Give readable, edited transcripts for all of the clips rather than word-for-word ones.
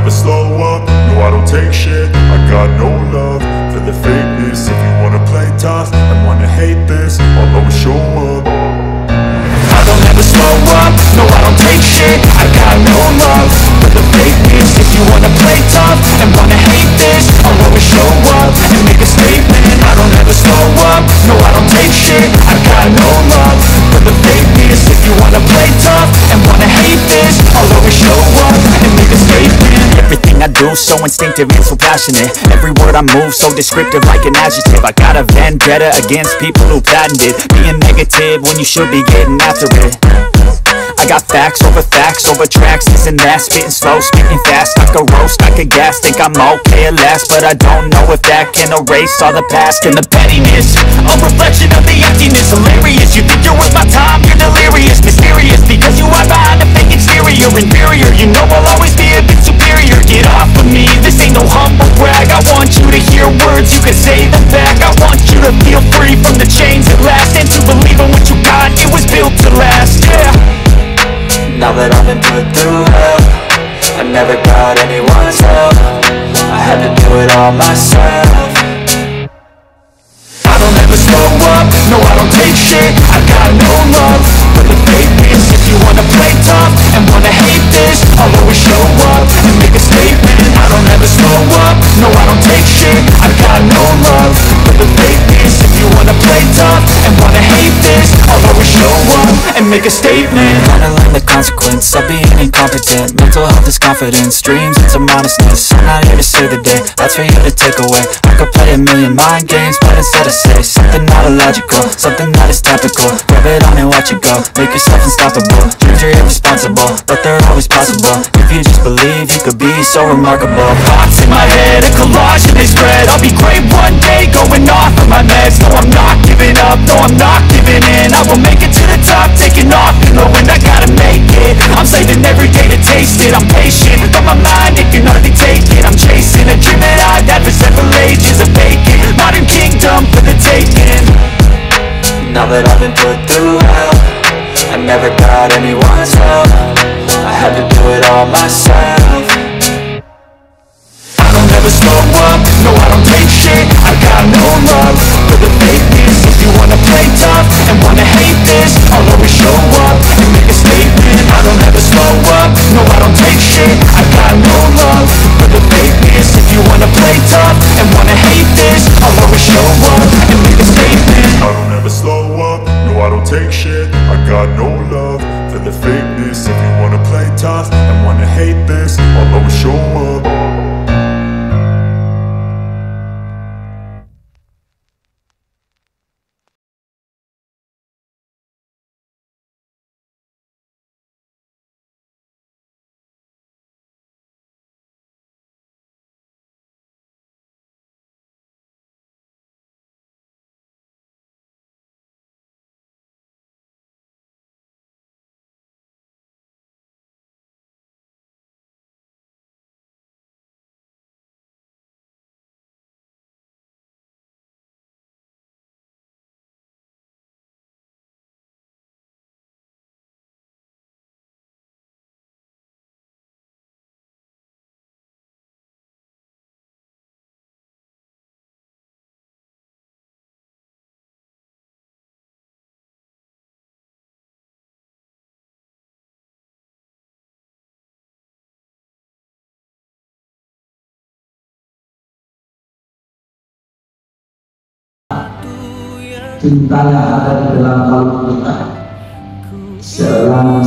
never slow up, no I don't take shit. I got no love for the fakeness. If you wanna play tough and wanna hate this, I'll always show up. I don't ever slow up, no I don't take shit. I got no love for the fakeness. If you wanna play tough and wanna hate this, I'll always show up and make a statement. I don't ever slow up, no I don't take shit. I got no love for the fakeness. If you wanna play tough and wanna hate this, I'll always show up and make a statement. Everything I do so instinctive and so passionate. Every word I move so descriptive like an adjective. I got a vendetta against people who patented being negative when you should be getting after it. I got facts over tracks, this and that. Spitting slow, speaking fast, I could roast, I could gas. Think I'm okay at last, but I don't know if that can erase all the past. And the pettiness, a reflection of the emptiness. Hilarious, you think you're worth my time, you're delirious. Mysterious, because you are behind a fake exterior. Inferior, you know I'll always be a bit superior. Get off of me, this ain't no humble brag. I want you to hear words, you can say them back. I want you to feel free from the chains at last, and to believe in what you got, it was built to last, yeah. Now that I've been put through hell, I never got anyone's help. I had to do it all myself. I don't ever slow up, no I don't take shit. I got no love for the fakeness. If you wanna play tough and wanna hate this, I'll always show up and make a statement. I don't ever slow up, no I don't take shit. I got no love for the fakeness. If you wanna play tough and wanna hate this, I'll always show up and make a statement. Wanna learn the consequence of being incompetent. Mental health is confidence, dreams into modestness. I'm not here to save the day, that's for you to take away. I could play a million mind games, but instead I say something not illogical, something that is topical. Rub it on and watch it go, make yourself unstoppable. Dreams are irresponsible, but they're always possible. If you just believe, you could be so remarkable. Thoughts in my head, a collage and they spread. I'll be great one day, going off of my meds. No, I'm not giving up, no, I'm not giving in. I will make it to the top, taking off in the wind. I gotta make it, I'm saving every day to taste it. I'm patient, but my mind, it can hardly take it. I'm chasing a dream that I've had for several ages. A vacant, modern kingdom for the taking. Now that I've been put through hell, I never got anyone's help. I had to do it all myself. I don't ever slow up, no I don't take shit. I got no love for the fakeness. If you wanna play tough and wanna hate this, I'll always show up and make a statement. I don't ever slow up, no I don't take shit. I got no love for the fakeness. If you wanna play tough and wanna hate this, I'll always show up and make a statement. I don't ever slow up, no I don't take shit. I got no love for the fakeness. If you wanna play tough and wanna hate this, I'll always show up. Cinta yang ada di dalam kalbu kita selama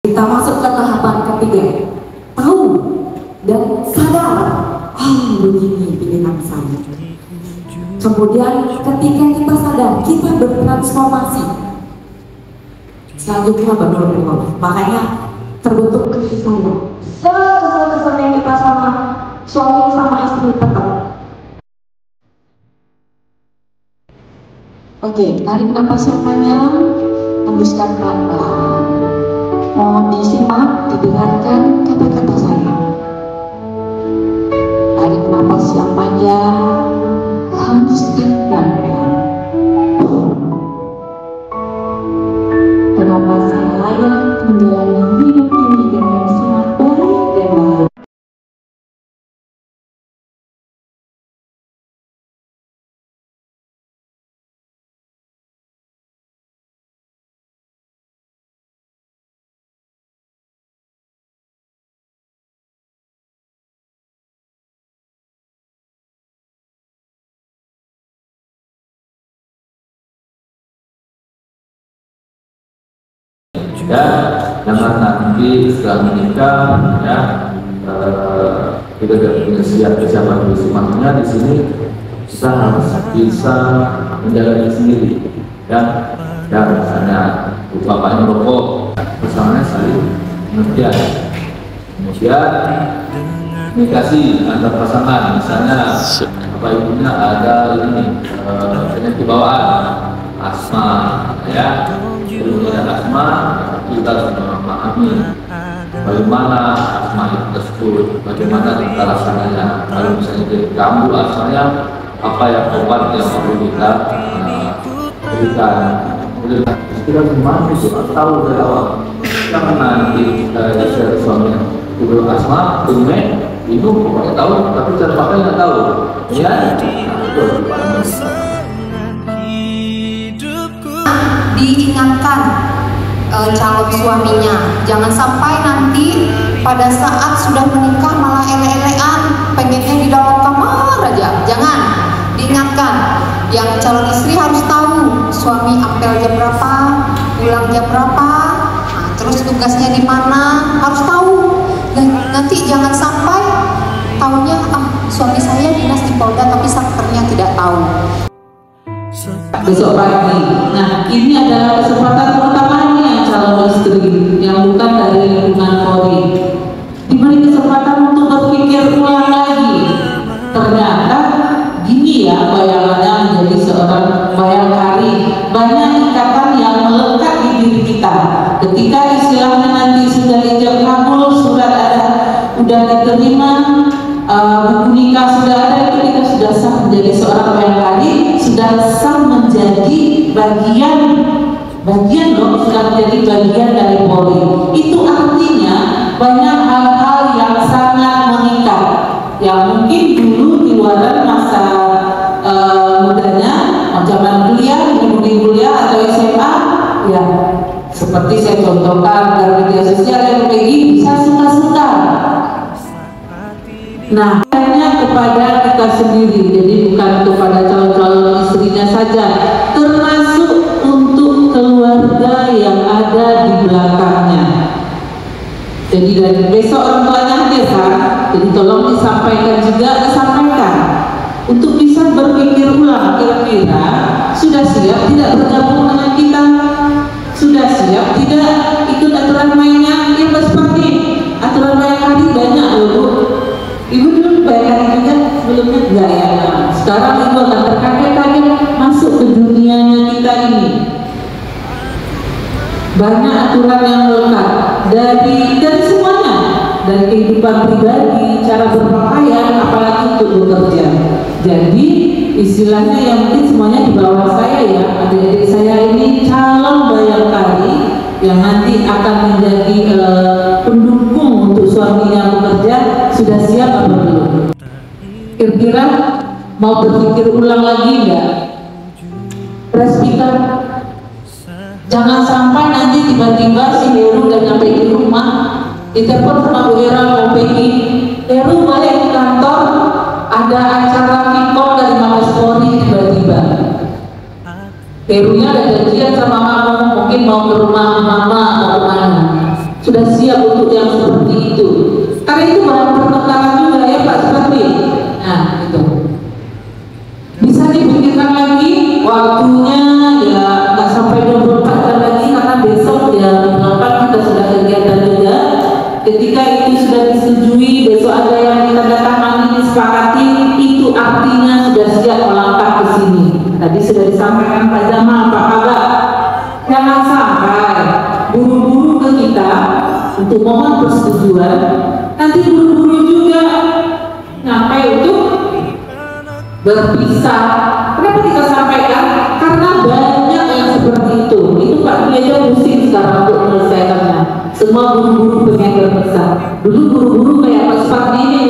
Kita masuk ke tahapan ketiga, tahu dan sadar, begini pilihan saya. Kemudian ketika kita sadar, kita bertransformasi. Selanjutnya baru makanya terbentuk kasih sayang. Kesel-kesel yang kita sama suami sama istri tetap. Oke, tarik nafas yang panjang, hembuskan pelan-pelan. Mohon disimak, didengarkan kata-kata saya. Tarik nafas yang panjang, hembuskan pelan-pelan. Kenapa saya layak menjalani hidup ini dengan sangat baik dan bahagia? Ya, jangan nanti setelah menikah ya kita tidak punya siapa maksudnya di sini kita harus bisa menjalani sendiri ya misalnya bapaknya rokok pasangannya saling pengertian, kemudian komunikasi antar pasangan, misalnya bapak ibunya ada ini penyakit bawaan asma ya, sebelumnya ada asma, kita harus memahami bagaimana asma itu tersebut, bagaimana kita rasanya. Kalau misalnya diganggu asmanya, apa yang obat yang perlu kita berikan. Kita gimana itu tahu dari awal. Jangan nanti istri suaminya itu asma, minum pokoknya tahu, tapi cara pakai nggak tahu. Ya, diingatkan calon suaminya, jangan sampai nanti pada saat sudah menikah malah ele-elean, pengennya di dalam kamar aja. Jangan, diingatkan. Yang calon istri harus tahu suami apel jam berapa, pulang jam berapa, terus tugasnya di mana, harus tahu. Dan nanti jangan sampai tahunya suami saya dinas di Polda tapi sakternya tidak tahu. Besok pagi. Nah, ini adalah kesempatan pertamanya calon istri yang bukan dari lingkungan Polri. Diberi kesempatan untuk berpikir ulang lagi. Ternyata gini ya bayangannya menjadi seorang bayangkari. Banyak ikatan yang melekat di diri kita. Ketika istilahnya nanti sudah ijab kabul, surat ada udah diterima, buku nikah sudah ada, itu kita sudah sah menjadi seorang bayangkari, sudah sah menjadi bagian loh, sudah menjadi bagian dari Polri. Itu artinya banyak hal-hal yang sangat mengikat, yang mungkin dulu di luar masa mudanya, zaman kuliah, kuliah atau SMA, ya seperti saya contohkan dari media sosial yang begini bisa suka-suka. Nah, hanya kepada kita sendiri, jadi bukan kepada calon-calon istrinya saja, termasuk untuk keluarga yang ada di belakangnya. Jadi dari besok orang tuanya hadir kan, jadi tolong disampaikan untuk bisa berpikir ulang, kira-kira sudah siap tidak bergabung dengan kita, sudah siap tidak ikut aturan mainnya. Ya seperti aturan main hari banyak loh. Ibu dulu bayangkan juga sebelumnya enggak ya. Sekarang ibu akan terkaget-kaget masuk ke dunianya kita ini. Banyak aturan yang melekat dari semuanya, dari kehidupan pribadi, cara berpakaian, apalagi untuk bekerja. Jadi istilahnya yang mungkin semuanya di bawah saya ya, adik-adik saya ini calon bayangkari yang nanti akan menjadi pendukung untuk suaminya bekerja. Sudah siap apa belum? Kira-kira mau berpikir ulang lagi enggak? Respikan. Jangan sampai nanti tiba-tiba si Heru udah nyampe di rumah, ditelepon sama Bu Hera mau pergi. Heru balik ke kantor, ada acara kick-off dari Mabes Polri tiba-tiba. Herunya ada janjian sama kamu, mungkin mau ke rumah mama atau kemana. sudah siap untuk yang seperti itu. Karena itu bahan pertengkaran juga ya Pak Supratmi. Nah itu bisa dipikirkan lagi waktunya, ya nggak sampai 24 jam lagi karena besok jam 8 kita sudah kegiatan juga. Ketika itu sudah disetujui, besok ada yang ditandatangani, disepakati, itu artinya sudah siap melangkah ke sini. Tadi sudah disampaikan Pak Jamal, Pak Kabak, jangan sampai buru-buru ke kita untuk mohon persetujuan, nanti buru-buru juga sampai untuk berpisah. Kenapa kita sampaikan? Karena banyak yang seperti itu. Itu Pak Dwi aja pusing sekarang untuk menyelesaikannya. Semua buru-buru pengen berpisah. Dulu buru-buru kayak Pak Supratmi ini,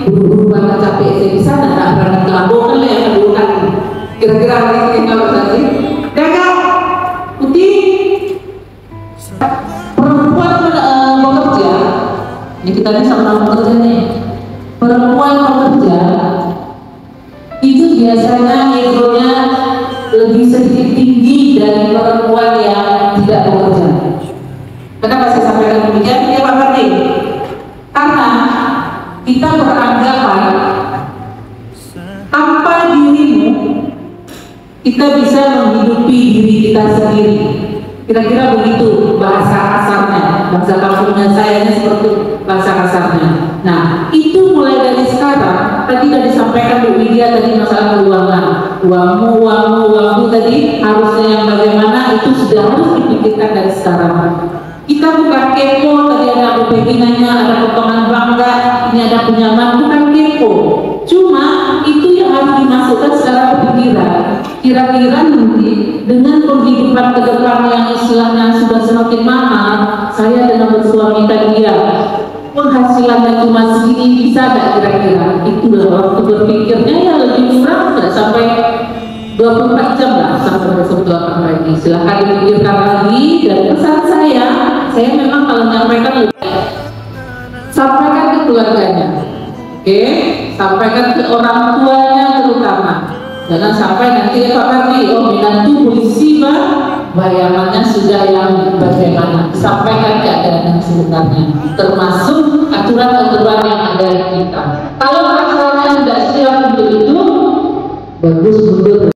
buru-buru karena capek saya bisa nggak berani kelambungan lah yang kedua kali. Kira-kira hari ini kita bisa sih? Dagang putih perempuan bekerja. Ini kita ini sama-sama bekerja nih. Perempuan bekerja itu biasanya egonya lebih sedikit tinggi dari perempuan yang tidak bekerja. Kenapa saya sampaikan demikian? Ya Pak Ferdi, karena kita beranggapan tanpa dirimu kita bisa menghidupi diri kita sendiri. Kira-kira begitu bahasa kasarnya, bahasa kampungnya saya ini seperti bahasa kasarnya. Nah, itu mulai dari sekarang. Tadi sudah disampaikan Bu Widya tadi masalah keuangan, uangmu tadi harusnya yang bagaimana itu sudah harus dipikirkan dari sekarang. Kita bukan kepo, tadi ada Bu Peggy nanya ada potongan bangga, ini ada pinjaman, bukan kepo. Cuma itu yang harus dimasukkan secara pikiran. Kira-kira nanti dengan penghidupan ke depan yang istilahnya sudah semakin mahal, saya dengan bersuami tadi ya, penghasilannya cuma segini bisa nggak kira-kira? Itulah waktu berpikirnya ya lebih murah, nggak sampai 24 jam lah sampai besok 8 pagi. Silahkan dipikirkan lagi. Dan pesan saya memang kalau menyampaikan sampaikan ke keluarganya, oke? Sampaikan ke orang tuanya terutama. Jangan sampai nanti Pak Ferdi, oh menantu polisi Pak, bayangannya sudah yang bagaimana. Sampaikan keadaan yang sebenarnya, termasuk aturan-aturan yang ada di kita. Kalau masalahnya sudah siap untuk itu, bagus mundur